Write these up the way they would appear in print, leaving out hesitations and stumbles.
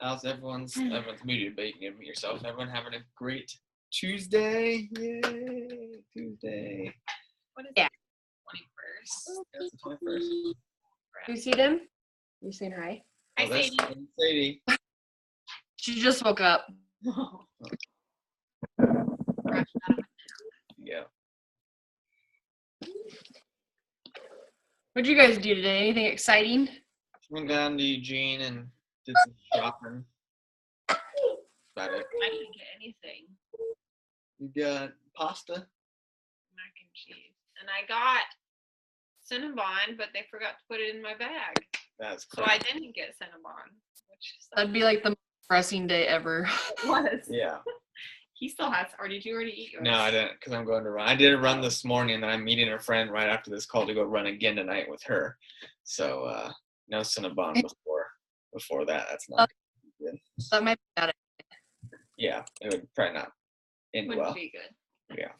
How's everyone's muted, but you can mute yourself. Everyone having a great Tuesday? Yay! Tuesday. What is Yeah. 21st? That's the 21st. You see them? You saying hi? Hi, Oh, that's Sadie. Sadie. She just woke up. Yeah. What'd you guys do today? Anything exciting? Went down to Eugene and did some shopping. About it. I didn't get anything. You got pasta? Mac and cheese. And I got Cinnabon, but they forgot to put it in my bag. That's So crap. I didn't get Cinnabon. Which That'd be like the most depressing day ever. was. Yeah. He still has. Or did you already eat yours? No, I didn't, because I'm going to run. I did a run this morning, and then I'm meeting a friend right after this call to go run again tonight with her. So no Cinnabon before that. That's not good. That might be bad. Yeah, it would probably not end Wouldn't well. be good. Yeah.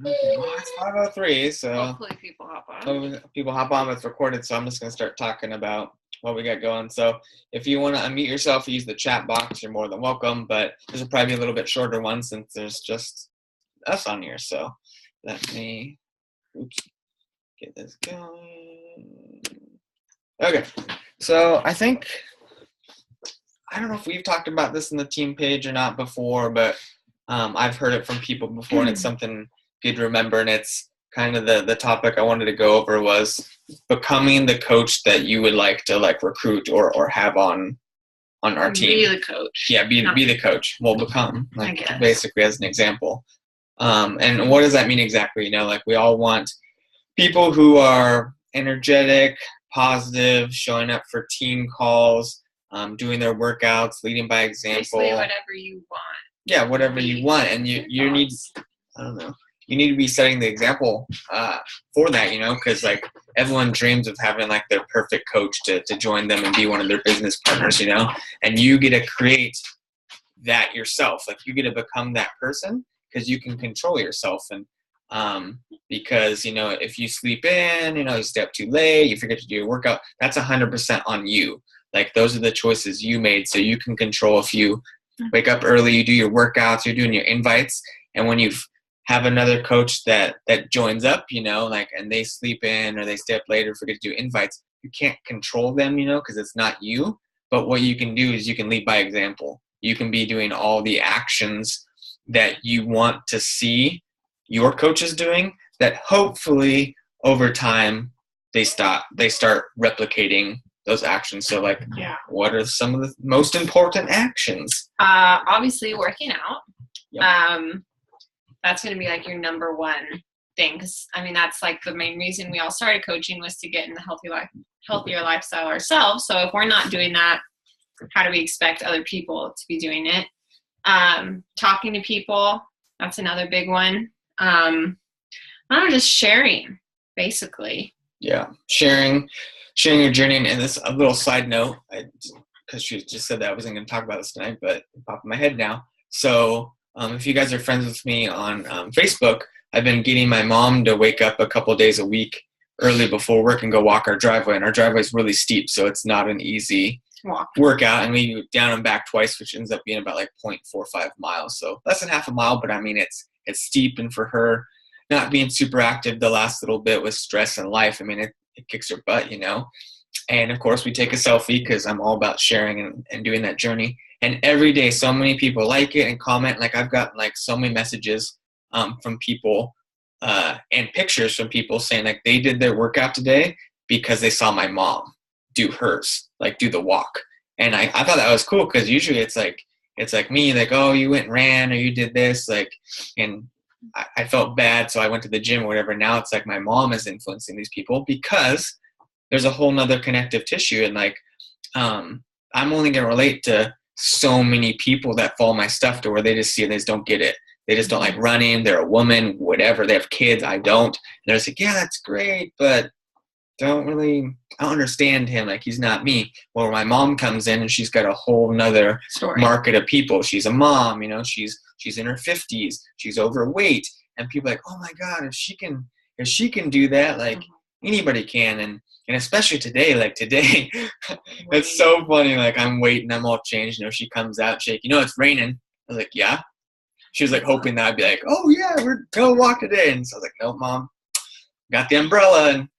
Okay, well, it's 5:03, so Hopefully people hop on. people hop on. It's recorded, so I'm just going to start talking about what we got going. So if you want to unmute yourself, use the chat box. You're more than welcome, but this will probably be a little bit shorter one since there's just us on here. So let me get this going. Okay, so I don't know if we've talked about this in the team page or not before, but I've heard it from people before, and it's something good to remember. And it's kind of the topic I wanted to go over was becoming the coach that you would like to recruit or have on our team. Be the coach. Yeah, be the coach. Well, become I guess. basically as an example. And what does that mean exactly? We all want people who are energetic, positive, showing up for team calls, doing their workouts, leading by example. Basically whatever you want. Yeah, whatever you want, and you need, I don't know, you need to be setting the example for that, because everyone dreams of having their perfect coach to join them and be one of their business partners, and you get to create that yourself. You get to become that person because you can control yourself, and because if you sleep in, you stay up too late, you forget to do your workout, that's 100% on you. Those are the choices you made, so you can control if you wake up early, you do your workouts, you're doing your invites, and when you have another coach that joins up, and they sleep in or they stay up later, forget to do invites, you can't control them, because it's not you. But what you can do is you can lead by example. You can be doing all the actions that you want to see your coaches doing, that hopefully over time they start replicating those actions. So what are some of the most important actions? Obviously working out. Yep. That's going to be your number one thing. Because that's the main reason we all started coaching, was to get in the healthier lifestyle ourselves. So if we're not doing that, how do we expect other people to be doing it? Talking to people, that's another big one. I don't know, just sharing, basically. Yeah, sharing your journey. And this a little side note, because she just said that I wasn't going to talk about this tonight, but it popped in my head now. So if you guys are friends with me on Facebook, I've been getting my mom to wake up a couple days a week early before work and go walk our driveway. And our driveway is really steep, so it's not an easy workout. And we go down and back twice, which ends up being about 0.45 miles. So less than half a mile, but it's steep. And for her not being super active the last little bit with stress in life, it kicks her butt, And of course we take a selfie because I'm all about sharing and doing that journey. And every day so many people like it and comment. I've gotten so many messages from people and pictures from people saying they did their workout today because they saw my mom do hers, do the walk. And I thought that was cool, because usually it's me, oh, you went and ran, or you did this, and I felt bad, so I went to the gym or whatever. Now it's my mom is influencing these people, because there's a whole nother connective tissue. And I'm only going to relate to so many people that follow my stuff to where they just see it and they just don't get it. They just don't like running. They're a woman, whatever. They have kids. I don't. And they're just yeah, that's great, but I don't understand him. He's not me. Well, my mom comes in and she's got a whole nother market of people. She's a mom, she's in her 50s. She's overweight. And people are oh my God, if she can do that, anybody can. And especially today, like today, it's so funny. Like I'm waiting, I'm all changed. She comes out shaking, it's raining. I was like, yeah. She was like hoping that I'd be like, oh yeah, we're going to walk today. And so I was like, no, Mom, got the umbrella. And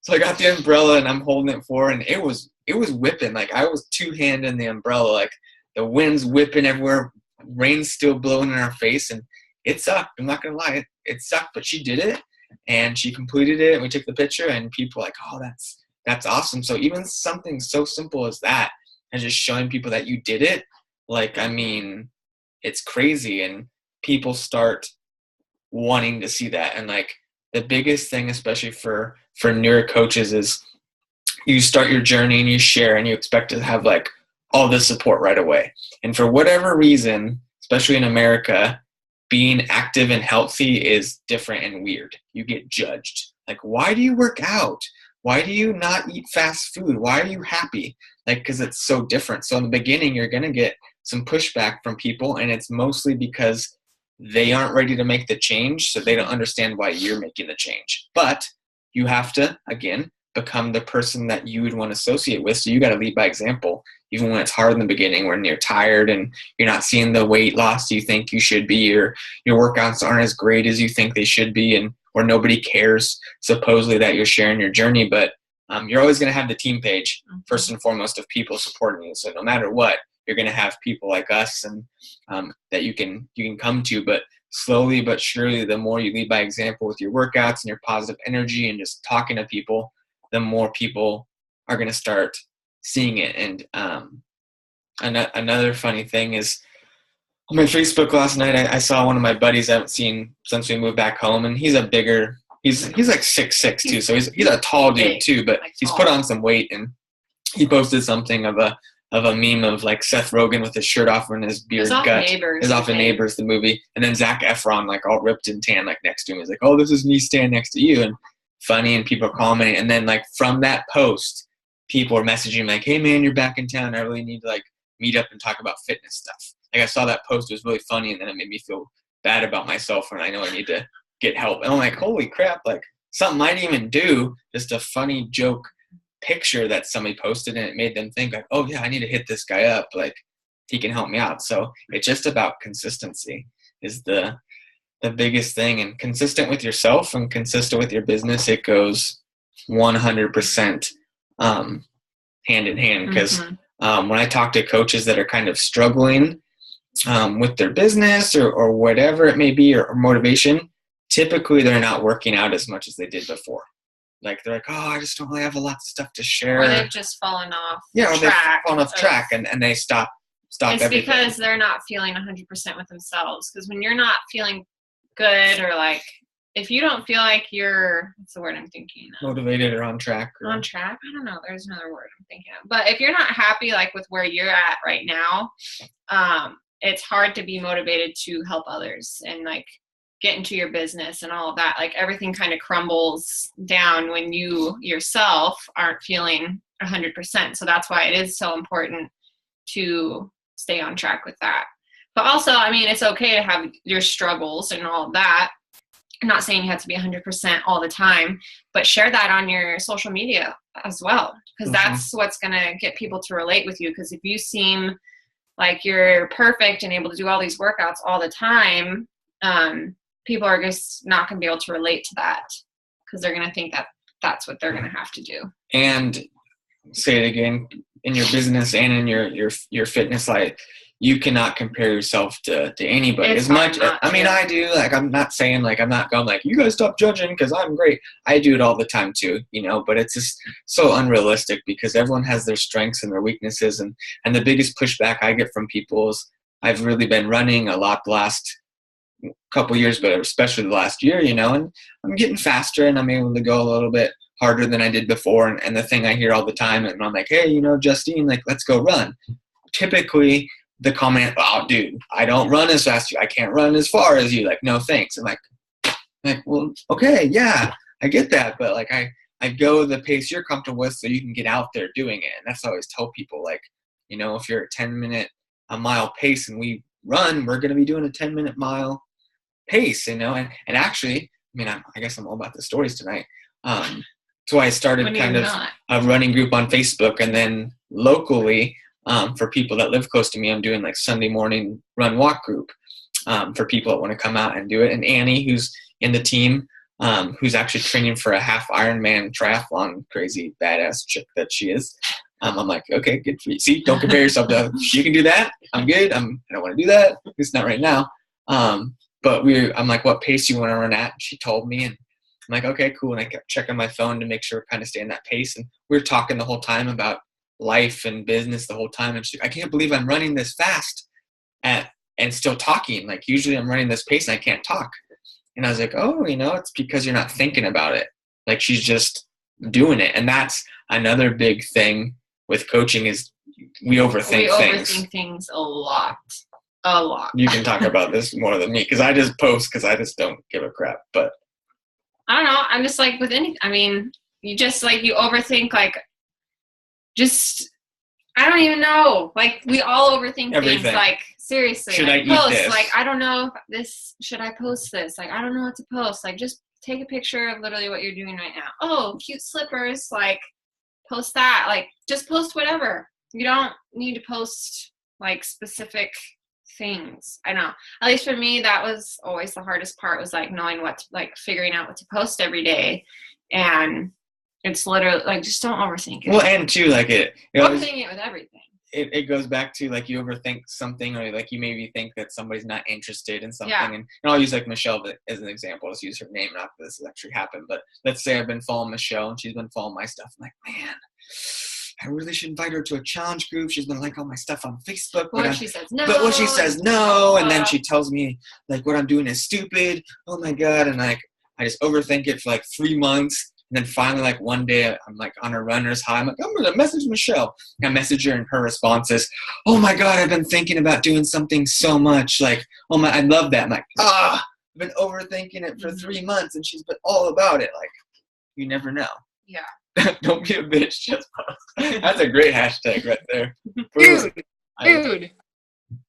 so I got the umbrella and I'm holding it for her, and it was whipping. Like I was two-handing the umbrella, like the wind's whipping everywhere, rain's still blowing in our face, and it sucked. I'm not gonna lie, it sucked, but she did it and she completed it, and we took the picture, and people were like, oh, that's awesome. So even something so simple as that, and just showing people that you did it, like, I mean, it's crazy, and people start wanting to see that. And like the biggest thing, especially for newer coaches, is you start your journey and you share and you expect to have like all the support right away. And for whatever reason, especially in America, being active and healthy is different and weird. You get judged. Like, why do you work out? Why do you not eat fast food? Why are you happy? Like, because it's so different. So in the beginning, you're going to get some pushback from people, and it's mostly because they aren't ready to make the change, so they don't understand why you're making the change. But you have to, again, become the person that you would want to associate with. So you got to lead by example, even when it's hard in the beginning, when you're tired and you're not seeing the weight loss you think you should be, or your workouts aren't as great as you think they should be, and or nobody cares supposedly that you're sharing your journey. But you're always going to have the team page, first and foremost, of people supporting you. So no matter what, you're going to have people like us and that you can come to. But slowly but surely, the more you lead by example with your workouts and your positive energy and just talking to people, the more people are going to start seeing it. And another funny thing is, on my Facebook last night, I saw one of my buddies I haven't seen since we moved back home, and he's like 6'6" too, so he's a tall dude too, but he's put on some weight, and he posted something of a meme of like Seth Rogen with his shirt off and his beard gut. It's off of Neighbors, the movie, and then Zac Efron like all ripped and tan like next to him. He's like, oh, this is me standing next to you, and funny, and people are commenting. And then like from that post, people are messaging like, hey man, you're back in town, I really need to like meet up and talk about fitness stuff. Like I saw that post, it was really funny, and then it made me feel bad about myself, and I know I need to get help. And I'm like, holy crap, like something I didn't even do, just a funny joke picture that somebody posted, and it made them think like, oh yeah, I need to hit this guy up, like he can help me out. So it's just about consistency is the biggest thing, and consistent with yourself and consistent with your business. It goes 100% hand in hand, because when I talk to coaches that are kind of struggling with their business or whatever it may be, or motivation, typically they're not working out as much as they did before. Like they're like, oh, I just don't really have a lot of stuff to share. Or they've just fallen off track. They've fallen off so track, and they stop it's everything. Because they're not feeling 100% with themselves. Because when you're not feeling good, or like if you don't feel like you're, what's the word I'm thinking of? Motivated or on track. On track? I don't know. There's another word I'm thinking of. But if you're not happy like with where you're at right now, it's hard to be motivated to help others and like get into your business and all of that. Like everything kind of crumbles down when you yourself aren't feeling 100%. So that's why it is so important to stay on track with that. But also, I mean, it's okay to have your struggles and all of that. I'm not saying you have to be 100% all the time, but share that on your social media as well, because that's what's going to get people to relate with you. Because if you seem like you're perfect and able to do all these workouts all the time, people are just not going to be able to relate to that, because they're going to think that that's what they're going to have to do. And say it again, in your business and in your fitness life, you cannot compare yourself to anybody. It's as much. I mean, I do. Like, I'm not saying like I'm not going like, you guys stop judging because I'm great. I do it all the time too, But it's just so unrealistic, because everyone has their strengths and their weaknesses, and the biggest pushback I get from people is, I've really been running a lot the last couple years, but especially the last year, and I'm getting faster and I'm able to go a little bit harder than I did before. And the thing I hear all the time, and I'm like, hey, Justine, like, let's go run. Typically the comment, oh, dude, I don't run as fast as you. I can't run as far as you. Like, no, thanks. I'm like, well, okay, yeah, I get that. But like, I go the pace you're comfortable with so you can get out there doing it. And that's what I always tell people, like, if you're a a mile pace and we run, we're going to be doing a 10-minute mile pace, and actually, I mean, I guess I'm all about the stories tonight. that's why I started When kind you're of not. a running group on Facebook, and then locally, for people that live close to me, I'm doing like Sunday morning run walk group for people that want to come out and do it. And Annie, who's in the team, who's actually training for a half Ironman triathlon, crazy badass chick that she is. I'm like, okay, good for you. See, don't compare yourself to she can do that. I'm good. I don't want to do that. At least not right now. But I'm like, what pace do you want to run at? And she told me, and I'm like, okay, cool. And I kept checking my phone to make sure we're kind of staying that pace. And we were talking the whole time about life and business the whole time. And she's like, I can't believe I'm running this fast and still talking. Like usually I'm running this pace and I can't talk. And I was like, oh, it's because you're not thinking about it. Like she's just doing it. And that's another big thing with coaching is we overthink things. We overthink things a lot. A lot. You can talk about this more than me because I just post because I just don't give a crap. But I don't know. I'm just like with any. I mean, you just like you overthink. Like, just I don't even know. Like we all overthink everything. Things. Like seriously, should like, I post. eat this? Like I don't know if this. Should I post this? Like I don't know what to post. Like just take a picture of literally what you're doing right now. Oh, cute slippers. Like post that. Like just post whatever. You don't need to post like specific things. I know. At least for me, that was always the hardest part was like knowing figuring out what to post every day. And it's literally like, just don't overthink it. Well, and too, like overthinking it with everything. It goes back to like you overthink something or like you maybe think that somebody's not interested in something. Yeah. And I'll use like Michelle as an example. Let's use her name. Not that this has actually happened, but let's say I've been following Michelle and she's been following my stuff. I'm like, man, I really should invite her to a challenge group. She's gonna like all my stuff on Facebook. What if she says no? But what she says no, and then she tells me like what I'm doing is stupid. Oh my god! And like I just overthink it for like 3 months, and then finally like one day I'm like on a runner's high. I'm like I'm gonna message Michelle. I message her, and her response is, "Oh my god, I've been thinking about doing something so much. Like oh my, I love that." I'm like I've been overthinking it for 3 months, and she's been all about it. Like you never know. Yeah. Don't be a bitch, just post. That's a great hashtag right there. Dude,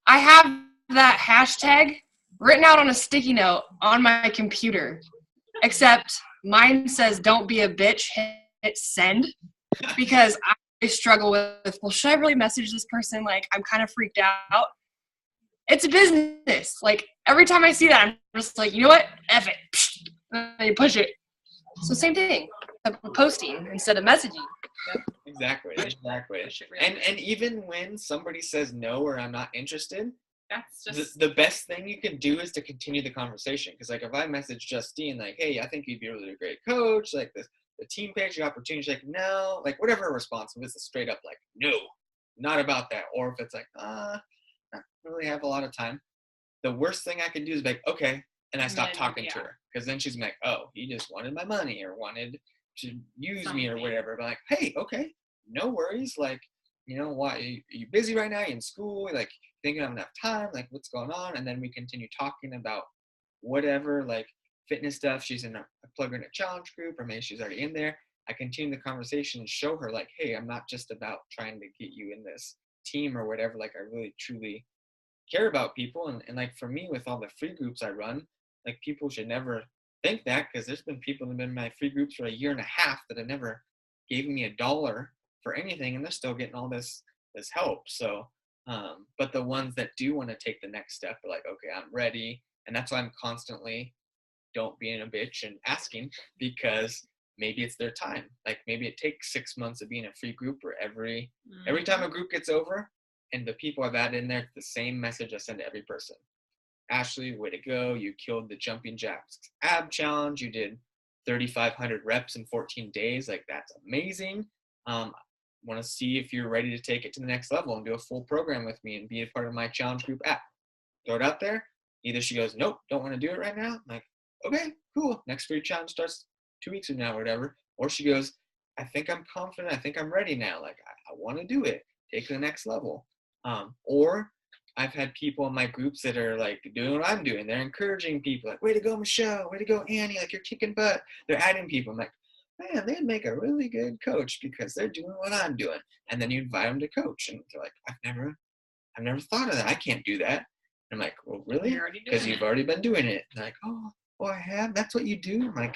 I have that hashtag written out on a sticky note on my computer, except mine says don't be a bitch, hit send, because I struggle with, well, should I really message this person? Like, I'm kind of freaked out. It's a business. Like, every time I see that, I'm just like, you know what? F it. And you push it. So same thing. I'm posting instead of messaging. Exactly. And even when somebody says no or I'm not interested, that's just the best thing you can do is to continue the conversation. Because like if I message Justine like, hey, I think you'd be a really great coach, like the team page, the opportunity, she's like, no, like whatever her response was, it's straight up like, no, not about that. Or if it's like, I don't really have a lot of time. The worst thing I can do is be like, okay, and I stop talking to her. Because then she's like, oh, he just wanted my money or wanted to use me or whatever. But like, hey, okay, no worries. Like, why are you busy right now? Are you in school? Like, thinking I have enough time? Like, what's going on? And then we continue talking about whatever, like fitness stuff. She's in I plug her in a challenge group, or maybe she's already in there. I continue the conversation and show her like, hey, I'm not just about trying to get you in this team or whatever. Like, I really truly care about people. And like for me, with all the free groups I run, like people should never think that, because there's been people that have been in my free groups for 1.5 years that have never gave me $1 for anything, and they're still getting all this help. So but the ones that do want to take the next step are like, okay, I'm ready. And that's why I'm constantly don't being a bitch and asking, because maybe it's their time. Like maybe it takes 6 months of being a free group, or every time a group gets over, and the people I've added in there, the same message I send to every person. Ashley, way to go. You killed the jumping jacks ab challenge. You did 3,500 reps in 14 days. Like, that's amazing. Want to see if you're ready to take it to the next level and do a full program with me and be a part of my challenge group app. Throw it out there. Either she goes, nope, don't want to do it right now. I'm like, okay, cool. Next free challenge starts 2 weeks from now or whatever. Or she goes, I think I'm confident. I think I'm ready now. Like, I want to do it. Take it to the next level. Or I've had people in my groups that are like doing what I'm doing. They're encouraging people like, way to go, Michelle. Way to go, Annie. Like, you're kicking butt. They're adding people. I'm like, man, they'd make a really good coach because they're doing what I'm doing. And then you invite them to coach. And they're like, I've never thought of that. I can't do that. And I'm like, well, really? Because you've already been doing it. And they're like, oh, I have? That's what you do? I'm like,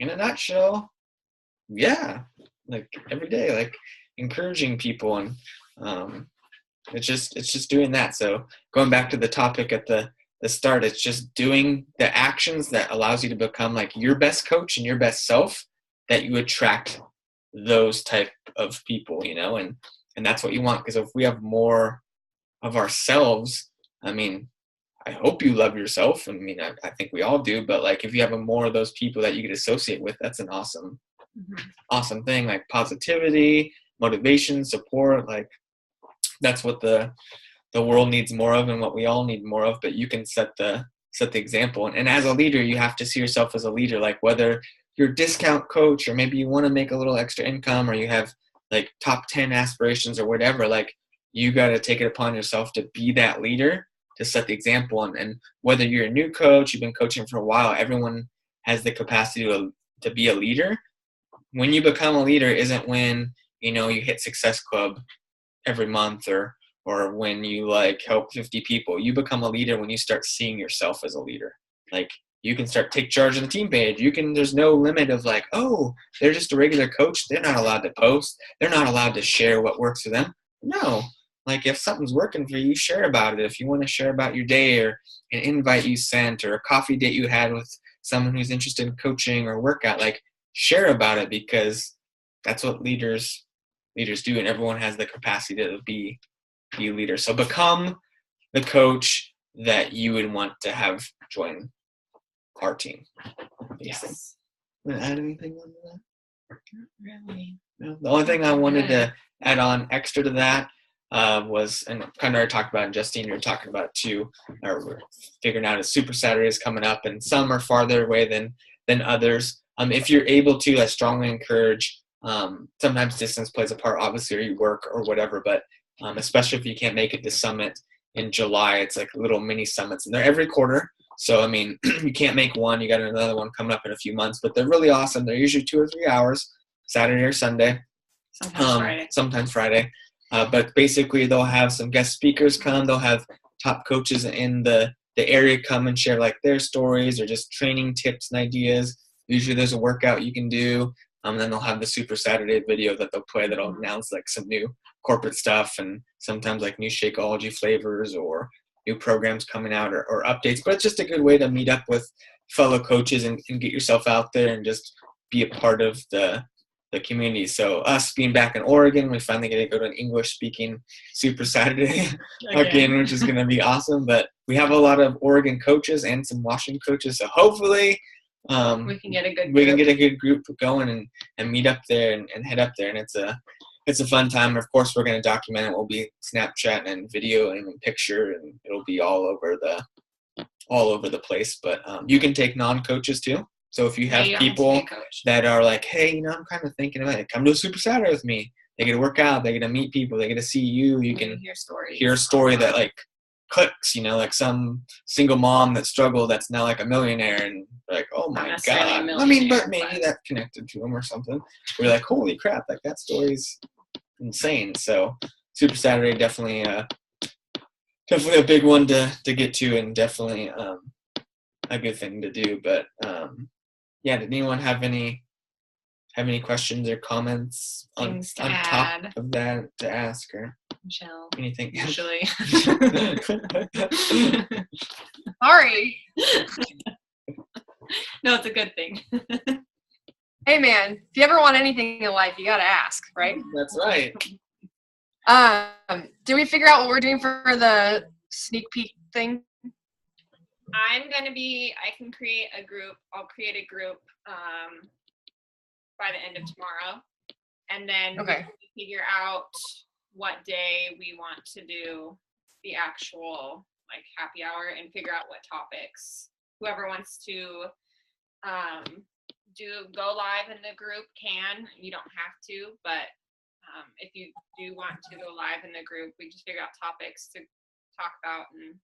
in a nutshell, Yeah, like every day, like encouraging people, and it's just doing that. So going back to the topic at the start, it's just doing the actions that allows you to become like your best coach and your best self, that you attract those type of people, and that's what you want. Because if we have more of ourselves, I mean, I hope you love yourself. I mean, I think we all do, but like if you have more of those people that you could associate with, that's an awesome thing. Like positivity, motivation, support, like that's what the world needs more of, and what we all need more of. But you can set the example, and as a leader, you have to see yourself as a leader. Like whether you're a discount coach, or maybe you want to make a little extra income, or you have like top 10 aspirations or whatever, like you got to take it upon yourself to be that leader, to set the example. And whether you're a new coach, you've been coaching for a while, everyone has the capacity to be a leader. When you become a leader isn't when you hit Success Club every month, or when you like help 50 people. You become a leader when you start seeing yourself as a leader. Like you can start take charge of the team page. There's no limit of like, oh, they're just a regular coach, they're not allowed to post, they're not allowed to share what works for them. No, like if something's working for you, share about it. If you want to share about your day, or an invite you sent, or a coffee date you had with someone who's interested in coaching or workout, like share about it, because that's what leaders do, and everyone has the capacity to be a leader. So become the coach that you would want to have join our team. Yes. Want to add anything on that? Not really. No. The only thing I wanted to add on extra to that was, and kind of already talked about, and Justine, you were talking about it too, or we're figuring out, is Super Saturday is coming up, and some are farther away than others. If you're able to, I strongly encourage. Sometimes distance plays a part, obviously, or you work or whatever, but especially if you can't make it to Summit in July, it's like little mini summits, and they're every quarter. So, I mean, you can't make one, you got another one coming up in a few months, but they're really awesome. They're usually 2 or 3 hours, Saturday or Sunday. Sometimes Friday. But basically, they'll have some guest speakers come. They'll have top coaches in the area come and share like their stories, or just training tips and ideas. Usually there's a workout you can do. Then they'll have the Super Saturday video that they'll play that'll announce like some new corporate stuff, and sometimes like new Shakeology flavors or new programs coming out, or updates. But it's just a good way to meet up with fellow coaches and get yourself out there and just be a part of the community. So us being back in Oregon, we finally get to go to an English-speaking Super Saturday again, which is going to be awesome. But we have a lot of Oregon coaches and some Washington coaches, so hopefully we can get a good group going and meet up there and head up there. And it's a fun time. Of course, we're going to document it. We'll be Snapchat and video and picture, and it'll be all over the place. But you can take non-coaches too. So if you have people that are like, hey, I'm kind of thinking about it, come to a Super Saturday with me. They get to work out. They get to meet people. They get to see you. You can hear a story that like clicks, like some single mom that struggled that's now like a millionaire, and like, oh my God. I mean, but maybe that connected to them or something. We're like, holy crap, like that story's insane. So Super Saturday, definitely a big one to get to, and definitely a good thing to do. But yeah, did anyone have any questions or comments on top of that to ask, or Michelle? Anything? Usually. Sorry. No, it's a good thing. Hey man, if you ever want anything in life, you gotta ask, right? That's right. Did we figure out what we're doing for the sneak peek thing? I can create a group. I'll create a group by the end of tomorrow. And then we figure out what day we want to do the actual like happy hour, and figure out what topics. Whoever wants to go live in the group can. You don't have to, but if you do want to go live in the group, we just figure out topics to talk about and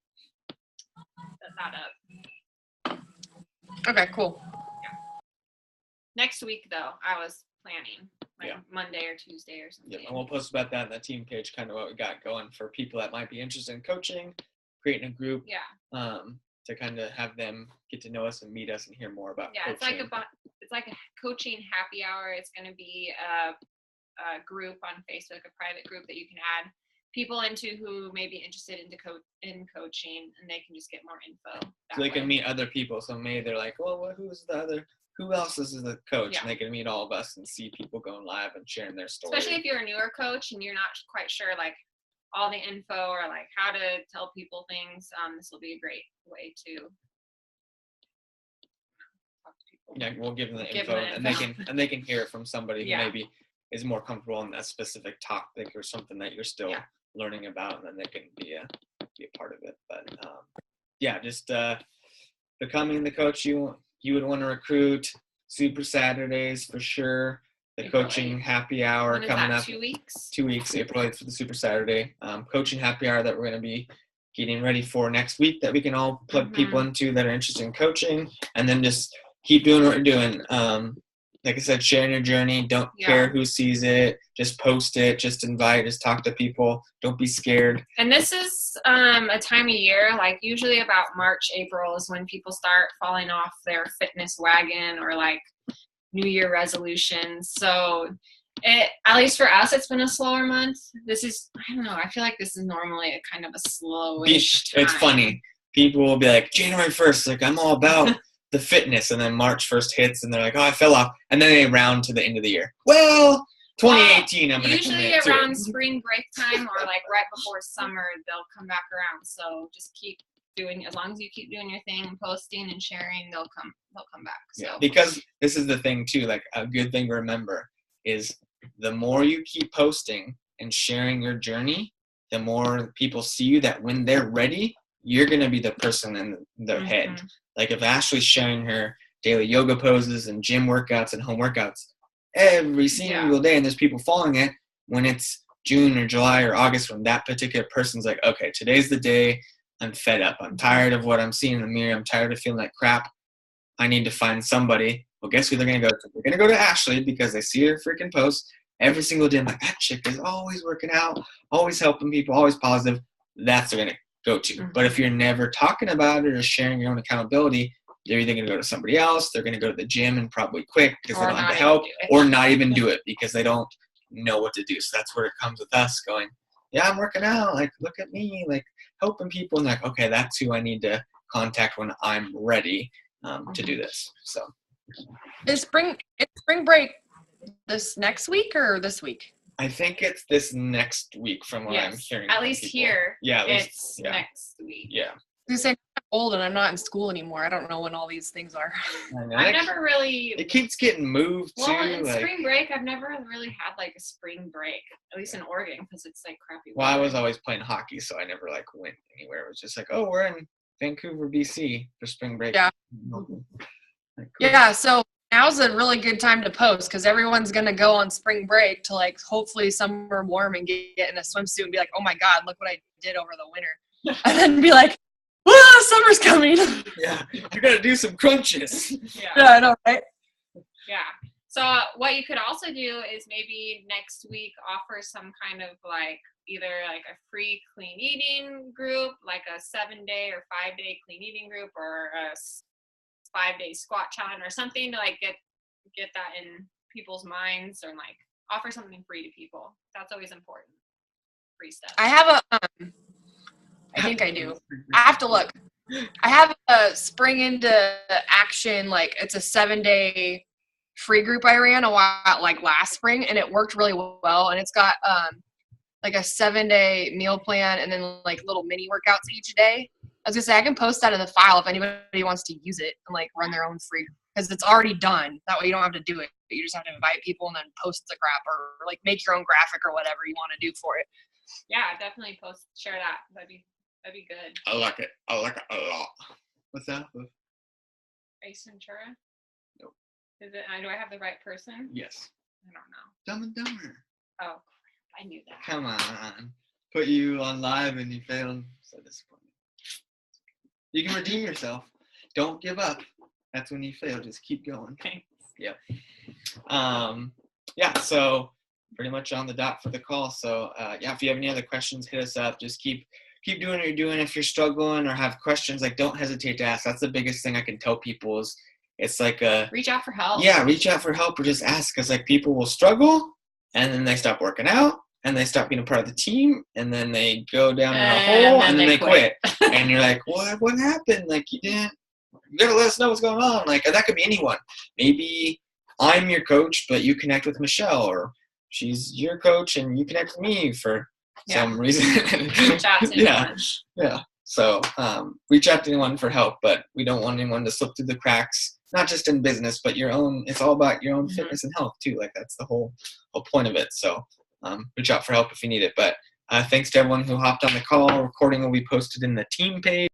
set that up. Okay, cool. Yeah. Next week, though, I was planning Monday or Tuesday or something. Yeah, and we'll post about that on the team page, kind of what we got going for people that might be interested in coaching, creating a group. Yeah. To kind of have them get to know us and meet us and hear more about coaching. It's it's like a coaching happy hour. It's going to be a group on Facebook, a private group that you can add people into who may be interested in coaching, and they can just get more info. So they can meet other people. So maybe they're like, well, who else is the coach? Yeah. And they can meet all of us and see people going live and sharing their story. Especially if you're a newer coach and you're not quite sure like all the info or like how to tell people things. This will be a great way to talk to people. Yeah, we'll give them the info, and they can hear it from somebody who maybe is more comfortable in that specific topic or something that you're still learning about, and then they can be a part of it. But just becoming the coach you would want to recruit. Super Saturdays for sure. The April coaching 8th. happy hour When is coming that, up. 2 weeks? 2 weeks, April 8th for the Super Saturday. Coaching happy hour that we're going to be getting ready for next week that we can all plug people into that are interested in coaching, and then just keep doing what we're doing. Like I said, sharing your journey. Don't care who sees it. Just post it. Just invite. Just talk to people. Don't be scared. And this is a time of year, like usually about March, April is when people start falling off their fitness wagon or like New Year resolutions. So at least for us, it's been a slower month. This is, I don't know, I feel like this is normally a kind of a slowish time. It's funny. People will be like, January 1st, like I'm all about the fitness, and then March 1st hits and they're like, oh, I fell off, and then they round to the end of the year. Well, 2018 I'm going to commit to. Usually around spring break time or like right before summer they'll come back around. So just keep doing, as long as you keep doing your thing and posting and sharing, they'll come back. So. Yeah, because this is the thing too, like a good thing to remember is the more you keep posting and sharing your journey, the more people see you, that when they're ready, you're going to be the person in their head. Like if Ashley's sharing her daily yoga poses and gym workouts and home workouts every single day, and there's people following it, when it's June or July or August, when that particular person's like, okay, today's the day, I'm fed up. I'm tired of what I'm seeing in the mirror. I'm tired of feeling like crap. I need to find somebody. Well, guess who they're going to go to? They're going to go to Ashley because they see her freaking posts every single day. I'm like, that chick is always working out, always helping people, always positive. That's what they're going to go to. But if you're never talking about it or sharing your own accountability, they're either going to go to somebody else, they're going to go to the gym and probably quit because they don't have the help, or not even do it because they don't know what to do. So that's where it comes with us going, yeah, I'm working out. Like, look at me, like helping people. And like, okay, that's who I need to contact when I'm ready to do this. So is spring break this next week or this week? I think it's this next week from what I'm hearing. At least people. here, it's next week. Yeah. I'm old and I'm not in school anymore. I don't know when all these things are. I've never really. It keeps getting moved too. Well, in spring break, I've never really had like a spring break, at least in Oregon, because it's like crappy. Well, I was always playing hockey, so I never like went anywhere. It was just like, oh, we're in Vancouver, BC for spring break. Yeah. Like, cool. Yeah. So now's a really good time to post because everyone's gonna go on spring break to like hopefully somewhere warm and get in a swimsuit and be like, oh my god, look what I did over the winter, and then be like, summer's coming. Yeah, you're gonna do some crunches. Yeah, I know, right? Yeah. So what you could also do is maybe next week offer some kind of like either like a free clean eating group, like a 7-day or 5-day clean eating group, or a 5-day squat challenge or something to like get that in people's minds, or like offer something free to people. That's always important. Free stuff. I have I think I do. I have to look. I have a spring into action, like it's a 7-day free group I ran a while, like last spring, and it worked really well. And it's got like a 7-day meal plan and then like little mini workouts each day. I was gonna say I can post that in the file if anybody wants to use it and like run their own free, because it's already done. That way you don't have to do it. You just have to invite people and then post the crap, or like make your own graphic or whatever you want to do for it. Yeah, definitely share that. That'd be good. I like it a lot. What's that? Ace Ventura? Nope. Is it? Do I have the right person? Yes. I don't know. Dumb and Dumber. Oh, I knew that. Come on. Put you on live and you failed. So disappointing. You can redeem yourself. Don't give up. That's when you fail. Just keep going. Thanks. Yep. Yeah, so pretty much on the dot for the call. So if you have any other questions, hit us up. Just keep doing what you're doing. If you're struggling or have questions, like don't hesitate to ask. That's the biggest thing I can tell people is it's like a Reach out for help. yeah, reach out for help or just ask, because like people will struggle and then they stop working out and they stop being a part of the team and then they go down in a hole and then they quit. And you're like, what happened? Like you gotta let us know what's going on. Like that could be anyone. Maybe I'm your coach, but you connect with Michelle, or she's your coach and you connect with me for some reason. Reach out to anyone. Yeah. So reach out to anyone for help, but we don't want anyone to slip through the cracks, not just in business, but your own. It's all about your own fitness and health too. Like that's the whole point of it. So reach out for help if you need it. But thanks to everyone who hopped on the call. Recording will be posted in the team page.